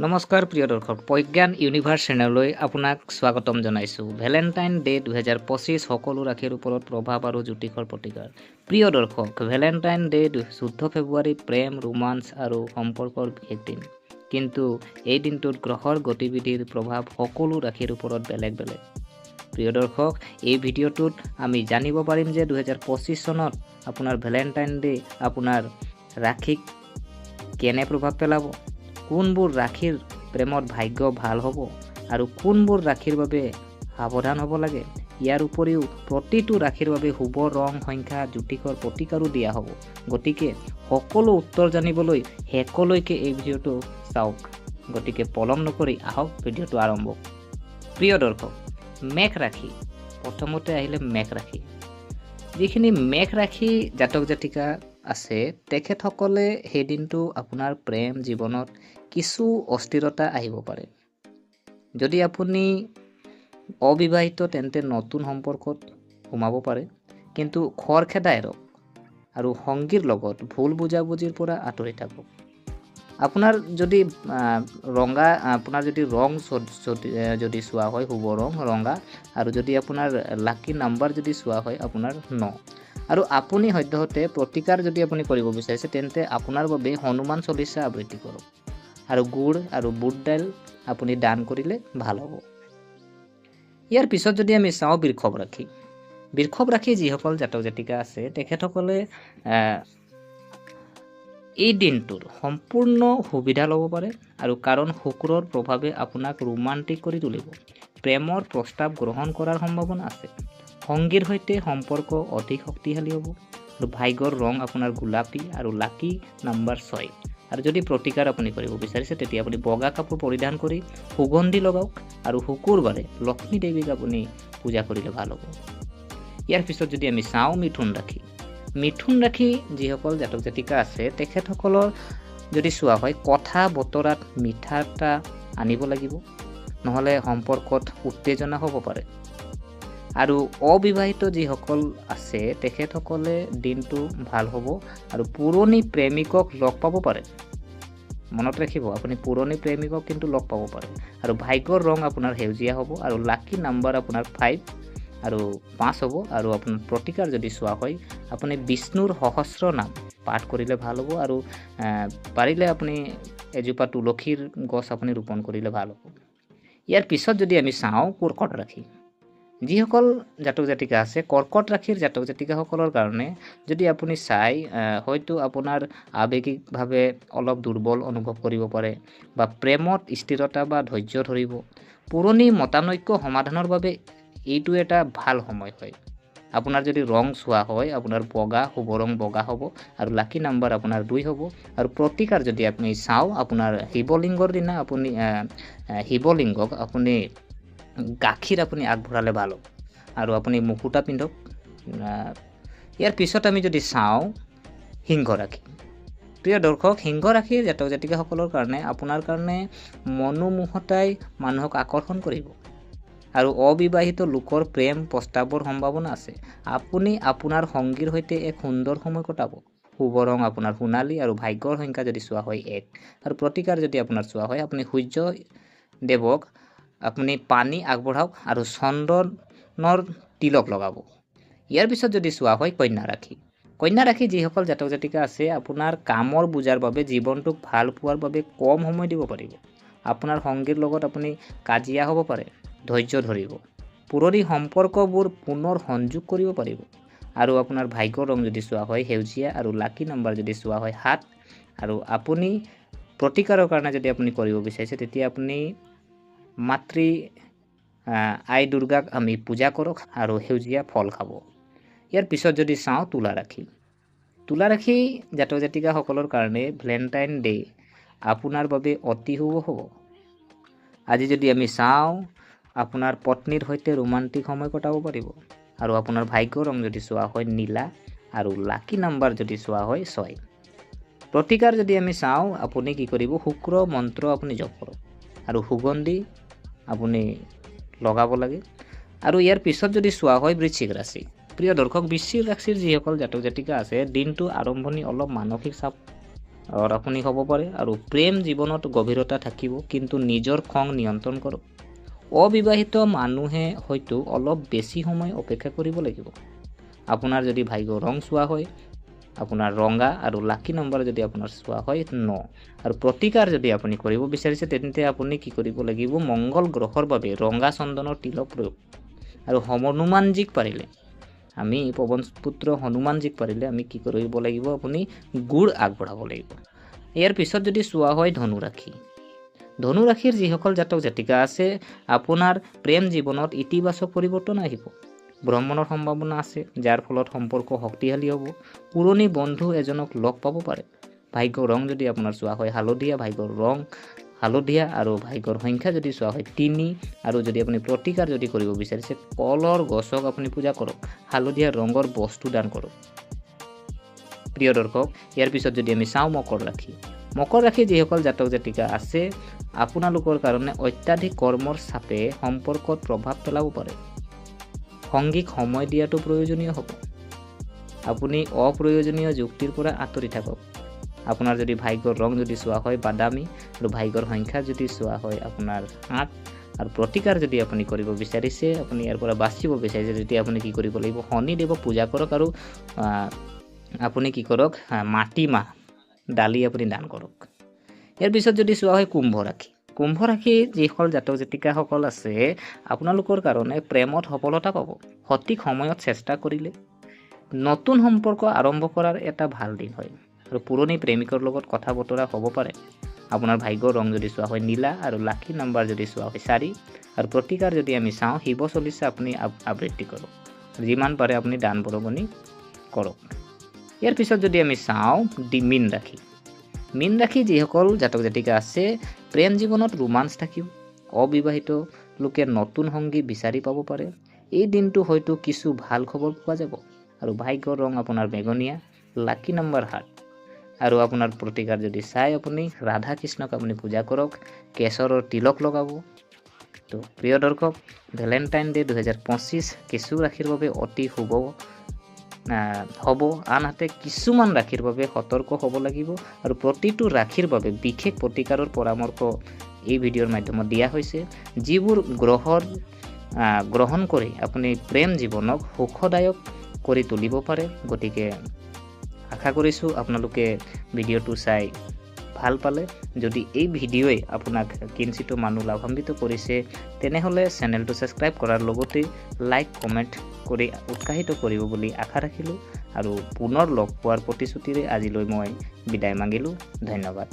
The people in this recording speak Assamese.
নমস্কাৰ প্ৰিয় দৰ্শক, প্ৰজ্ঞান ইউনিভাৰ্ছ চেনেললৈ আপোনাক স্বাগতম জনাইছোঁ। ভেলেণ্টাইন ডে 2025 সকলো ৰাশিৰ ওপৰত প্ৰভাৱ আৰু জ্যোতিষৰ প্ৰতিকাৰ। প্ৰিয় দৰ্শক, ভেলেণ্টাইন ডে 14 ফেব্ৰুৱাৰী প্ৰেম, ৰোমাঞ্চ আৰু সম্পৰ্কৰ বিশেষ দিন। কিন্তু এই দিনটোত গ্ৰহৰ গতিবিধিৰ প্ৰভাৱ সকলো ৰাশিৰ ওপৰত বেলেগ বেলেগ। প্ৰিয় দৰ্শক, এই ভিডিঅ'টোত আমি জানিব পাৰিম যে 2025 চনত আপোনাৰ ভেলেণ্টাইন ডে আপোনাৰ ৰাশিক কেনে প্ৰভাৱ পেলাব, কোনবোৰ ৰাশিৰ প্ৰেমত ভাগ্য ভাল হ'ব আৰু কোনবোৰ ৰাশিৰ বাবে সাৱধান হ'ব লাগে। ইয়াৰ উপৰিও প্ৰতিটো ৰাশিৰ বাবে শুভ ৰং, সংখ্যা, জ্যোতিষৰ প্ৰতিকাৰো দিয়া হ'ব। গতিকে সকলো উত্তৰ জানিবলৈ শেষলৈকে এই ভিডিঅ'টো চাওক। গতিকে পলম নকৰি আহক ভিডিঅ'টো আৰম্ভ। প্ৰিয় দৰ্শক, মেঘ ৰাশি। প্ৰথমতে আহিলে মেঘ ৰাশি। যিখিনি মেঘ ৰাশি জাতক জাতিকা আছে তেখেতসকলে সেই দিনটো আপোনাৰ প্ৰেম জীৱনত কিছু অস্থিৰতা আহিব পাৰে। যদি আপুনি অবিবাহিত তেন্তে নতুন সম্পৰ্কত সোমাব পাৰে, কিন্তু খৰখেদা এৰক আৰু সংগীৰ লগত ভুল বুজাবুজিৰ পৰা আঁতৰি থাকক। আপোনাৰ যদি ৰং যদি চোৱা হয়, শুভ ৰং ৰঙা, আৰু যদি আপোনাৰ লাকি নাম্বাৰ যদি চোৱা হয় আপোনাৰ 9, আৰু আপুনি সদ্যহতে প্ৰতিকাৰ যদি আপুনি কৰিব বিচাৰিছে তেন্তে আপোনাৰ বাবে হনুমান চলিচা আবৃত্তি কৰক আৰু গুড় আৰু বুট দাইল আপুনি দান কৰিলে ভাল হ'ব। ইয়াৰ পিছত যদি আমি চাওঁ বৃষভ ৰাশি। বৃষভ ৰাশি যিসকল জাতক জাতিকা আছে তেখেতসকলে এই দিনটোৰ সম্পূৰ্ণ সুবিধা ল'ব পাৰে, আৰু কাৰণ শুক্ৰৰ প্ৰভাৱে আপোনাক ৰোমান্টিক কৰি তুলিব। প্ৰেমৰ প্ৰস্তাৱ গ্ৰহণ কৰাৰ সম্ভাৱনা আছে। সংগীৰ সৈতে সম্পৰ্ক অধিক শক্তিশালী হ'ব, আৰু ভাগ্যৰ ৰং আপোনাৰ গোলাপী আৰু লাকি নাম্বাৰ 6। আৰু যদি প্ৰতিকাৰ আপুনি কৰিব বিচাৰিছে তেতিয়া আপুনি বগা কাপোৰ পৰিধান কৰি সুগন্ধি লগাওক, আৰু শুকুৰবাৰে লক্ষ্মী দেৱীক আপুনি পূজা কৰিলে ভাল হ'ব। ইয়াৰ পিছত যদি আমি চাওঁ মিথুন ৰাশি। মিথুন ৰাশি যিসকল জাতক জাতিকা আছে তেখেতসকলৰ যদি চোৱা হয়, কথা বতৰাত মিঠাটা আনিব লাগিব, নহ'লে সম্পৰ্কত উত্তেজনা হ'ব পাৰে। আৰু অবিবাহিত যিসকল আছে তেখেতসকলে দিনটো ভাল হ'ব আৰু পুৰণি প্ৰেমিকক লগ পাব পাৰে। মনত ৰাখিব, আপুনি পুৰণি প্ৰেমিকক কিন্তু লগ পাব পাৰে। আৰু ভাগ্যৰ ৰং আপোনাৰ সেউজীয়া হ'ব, আৰু লাকি নাম্বাৰ আপোনাৰ 5 আৰু 5 হ'ব। আৰু আপোনাৰ প্ৰতিকাৰ যদি চোৱা হয়, আপুনি বিষ্ণুৰ সহস্ৰ নাম পাঠ কৰিলে ভাল হ'ব, আৰু পাৰিলে আপুনি এজোপা তুলসীৰ গছ আপুনি ৰোপণ কৰিলে ভাল হ'ব। ইয়াৰ পিছত যদি আমি চাওঁ কৰ্কট ৰাশি। যিসকল জাতক জাতিকা আছে কৰ্কট ৰাশিৰ জাতক জাতিকাসকলৰ কাৰণে যদি আপুনি চাই, হয়তো আপোনাৰ আৱেগিকভাৱে অলপ দুৰ্বল অনুভৱ কৰিব পাৰে, বা প্ৰেমত স্থিৰতা বা ধৈৰ্য ধৰিব। পুৰণি মতানৈক্য সমাধানৰ বাবে এইটো এটা ভাল সময় হয়। আপোনাৰ যদি ৰং চোৱা হয়, আপোনাৰ বগা, শুভ ৰং বগা হ'ব, আৰু লাকি নাম্বাৰ আপোনাৰ 2 হ'ব। আৰু প্ৰতিকাৰ যদি আপুনি চাওঁ, আপোনাৰ শিৱলিংগৰ দিনা আপুনি শিৱলিংগক আপুনি গাখীৰ আপুনি আগবঢ়ালে ভাল হ'ব, আৰু আপুনি মুকুতা পিন্ধক। ইয়াৰ পিছত আমি যদি চাওঁ সিংহ ৰাশি। প্ৰিয় দৰ্শক, সিংহ ৰাশিৰ জাতক জাতিকাসকলৰ কাৰণে আপোনাৰ কাৰণে মনোমোহতাই মানুহক আকৰ্ষণ কৰিব, আৰু অবিবাহিত লোকৰ প্ৰেম প্ৰস্তাৱৰ সম্ভাৱনা আছে। আপুনি আপোনাৰ সংগীৰ সৈতে এক সুন্দৰ সময় কটাব। শুভ ৰং আপোনাৰ সোণালী, আৰু ভাগ্যৰ সংখ্যা যদি চোৱা হয় 1। আৰু প্ৰতিকাৰ যদি আপোনাৰ চোৱা হয়, আপুনি সূৰ্য দেৱক আপুনি পানী আগবঢ়াওক আৰু চন্দনৰ তিলক লগাব। ইয়াৰ পিছত যদি চোৱা হয় কন্যা ৰাশি। কন্যা ৰাশি যিসকল জাতক জাতিকা আছে আপোনাৰ কামৰ বোজাৰ বাবে জীৱনটোক ভাল পোৱাৰ বাবে কম সময় দিব পাৰিব। আপোনাৰ সংগীৰ লগত আপুনি কাজিয়া হ'ব পাৰে, ধৈৰ্য ধৰিব। পুৰণি সম্পৰ্কবোৰ পুনৰ সংযোগ কৰিব পাৰিব। আৰু আপোনাৰ ভাগ্যৰ ৰং যদি চোৱা হয় সেউজীয়া, আৰু লাকি নাম্বাৰ যদি চোৱা হয় 7। আৰু আপুনি প্ৰতিকাৰৰ কাৰণে যদি আপুনি কৰিব বিচাৰিছে তেতিয়া আপুনি মাতৃ আই দুৰ্গাক আমি পূজা কৰক আৰু সেউজীয়া ফল খাব। ইয়াৰ পিছত যদি চাওঁ তুলা ৰাশি। তুলা ৰাশি জাতক জাতিকাসকলৰ কাৰণে ভেলেণ্টাইন ডে আপোনাৰ বাবে অতি শুভ হ'ব। আজি যদি আমি চাওঁ, আপোনাৰ পত্নীৰ সৈতে ৰোমান্টিক সময় কটাব পাৰিব, আৰু আপোনাৰ ভাগ্যৰ ৰং যদি চোৱা হয় নীলা, আৰু লাকি নাম্বাৰ যদি চোৱা হয় 6। প্ৰতিকাৰ যদি আমি চাওঁ, আপুনি কি কৰিব, শুক্ৰ মন্ত্ৰ আপুনি জপ কৰক, আৰু সুগন্ধি আপুনি লগাব লাগে। আৰু ইয়াৰ পিছত যদি চোৱা হয় বৃশ্চিক ৰাশি। প্ৰিয় দৰ্শক, বৃশ্চিক ৰাশিৰ যিসকল জাতক জাতিকা আছে দিনটো আৰম্ভণি অলপ মানসিক চাপ আপুনি হ'ব পাৰে। আৰু প্ৰেম জীৱনত গভীৰতা থাকিব, কিন্তু নিজৰ খং নিয়ন্ত্ৰণ কৰক। অবিবাহিত মানুহে হয়তো অলপ বেছি সময় অপেক্ষা কৰিব লাগিব। আপোনাৰ যদি ভাগ্য ৰং চোৱা হয় আপোনাৰ ৰঙা, আৰু লাকি নম্বৰ যদি আপোনাৰ চোৱা হয় 9। আৰু প্ৰতিকাৰ যদি আপুনি কৰিব বিচাৰিছে তেন্তে আপুনি কি কৰিব লাগিব, মংগল গ্ৰহৰ বাবে ৰঙা চন্দনৰ তিলক প্ৰয়োগ। আৰু হনুমানজীক পাৰিলে, আমি পৱনপুত্ৰ হনুমানজীক পাৰিলে আমি কি কৰিব লাগিব, আপুনি গুড় আগবঢ়াব লাগিব। ইয়াৰ পিছত যদি চোৱা হয় ধনুৰাশি, ধনুৰাশিৰ যিসকল জাতক জাতিকা আছে আপোনাৰ প্ৰেম জীৱনত ইতিবাচক পৰিৱৰ্তন আহিব। ভ্ৰমণৰ সম্ভাৱনা আছে, যাৰ ফলত সম্পৰ্ক শক্তিশালী হ'ব। পুৰণি বন্ধু এজনক লগ পাব পাৰে। ভাগ্যৰ ৰং যদি আপোনাৰ চোৱা হয় হালধীয়া, ভাগ্যৰ ৰং হালধীয়া, আৰু ভাগ্যৰ সংখ্যা যদি চোৱা হয় 3। আৰু যদি আপুনি প্ৰতিকাৰ যদি কৰিব বিচাৰিছে কলৰ গছক আপুনি পূজা কৰক, হালধীয়া ৰঙৰ বস্তু দান কৰক। প্ৰিয় দৰ্শক, ইয়াৰ পিছত যদি আমি চাওঁ মকৰ ৰাশি, মকৰ ৰাশি যিসকল জাতক জাতিকা আছে আপোনালোকৰ কাৰণে অত্যাধিক কৰ্মৰ চাপে সম্পৰ্কত প্ৰভাৱ পেলাব পাৰে। সংগীক সময় দিয়াটো প্ৰয়োজনীয় হ'ব। আপুনি অপ্ৰয়োজনীয় যুক্তিৰ পৰা আঁতৰি থাকক। আপোনাৰ যদি ভাগ্যৰ ৰং যদি চোৱা হয় বাদামী, আৰু ভাগ্যৰ সংখ্যা যদি চোৱা হয় আপোনাৰ 8, আৰু প্ৰতিকাৰ যদি আপুনি কৰিব বিচাৰিছে, আপুনি ইয়াৰ পৰা বাচিব বিচাৰিছে, তেতিয়া আপুনি কি কৰিব লাগিব, শনিদেৱক পূজা কৰক। আৰু আপুনি কি কৰক, মাটিমাহ দালি আপুনি দান কৰক। ইয়াৰ পিছত যদি চোৱা হয় কুম্ভ ৰাশি, কুম্ভ ৰাশি যিসকল জাতক জাতিকাসকল আছে আপোনালোকৰ কাৰণে প্ৰেমত সফলতা পাব। সঠিক সময়ত চেষ্টা কৰিলে নতুন সম্পৰ্ক আৰম্ভ কৰাৰ এটা ভাল দিন হয়। আৰু পুৰণি প্ৰেমিকৰ লগত কথা বতৰা হ'ব পাৰে। আপোনাৰ ভাগ্যৰ ৰং যদি চোৱা হয় নীলা, আৰু লাকি নাম্বাৰ যদি চোৱা হয় 4। আৰু প্ৰতিকাৰ যদি আমি চাওঁ শিৱ চল্লিশা আপুনি আবৃত্তি কৰক। যিমান পাৰে আপুনি দান বৰঙণি কৰক। ইয়াৰ পিছত যদি আমি চাওঁ মীন ৰাশি, মীন ৰাশি যিসকল জাতক জাতিকা আছে প্ৰেম জীৱনত ৰোমাঞ্চ থাকিব। অবিবাহিত লোকে নতুন সংগী বিচাৰি পাব পাৰে। এই দিনটো হয়তো কিছু ভাল খবৰ পোৱা যাব। আৰু ভাগ্যৰ ৰং আপোনাৰ বেঙুনীয়া, লাকি নম্বৰ 7। আৰু আপোনাৰ প্ৰতিকাৰ যদি চাই আপুনি ৰাধা কৃষ্ণক আপুনি পূজা কৰক, কেশৰৰ তিলক লগাব। তো প্ৰিয় দৰ্শক, ভেলেণ্টাইন ডে 2025 কিছু ৰাশিৰ বাবে অতি শুভ হ'ব, আনহাতে কিছুমান ৰাশিৰ বাবে সতৰ্ক হ'ব লাগিব। আৰু প্ৰতিটো ৰাশিৰ বাবে বিশেষ প্ৰতিকাৰৰ পৰামৰ্শ এই ভিডিঅ'ৰ মাধ্যমত দিয়া হৈছে, যিবোৰ গ্ৰহণ কৰি আপুনি প্ৰেম জীৱনক সুখদায়ক কৰি তুলিব পাৰে। গতিকে আশা কৰিছোঁ আপোনালোকে ভিডিঅ'টো চাই ভাল পালে। যদি এই ভিডিঅ'ই আপোনাক কিঞ্চিতো মানুহ লাভান্বিত কৰিছে তেনেহ'লে চেনেলটো ছাবস্ক্ৰাইব কৰাৰ লগতে লাইক কমেণ্ট কৰি উৎসাহিত কৰিব বুলি আশা ৰাখিলোঁ। আৰু পুনৰ লগ পোৱাৰ প্ৰতিশ্ৰুতিৰে আজিলৈ মই বিদায় মাগিলোঁ। ধন্যবাদ।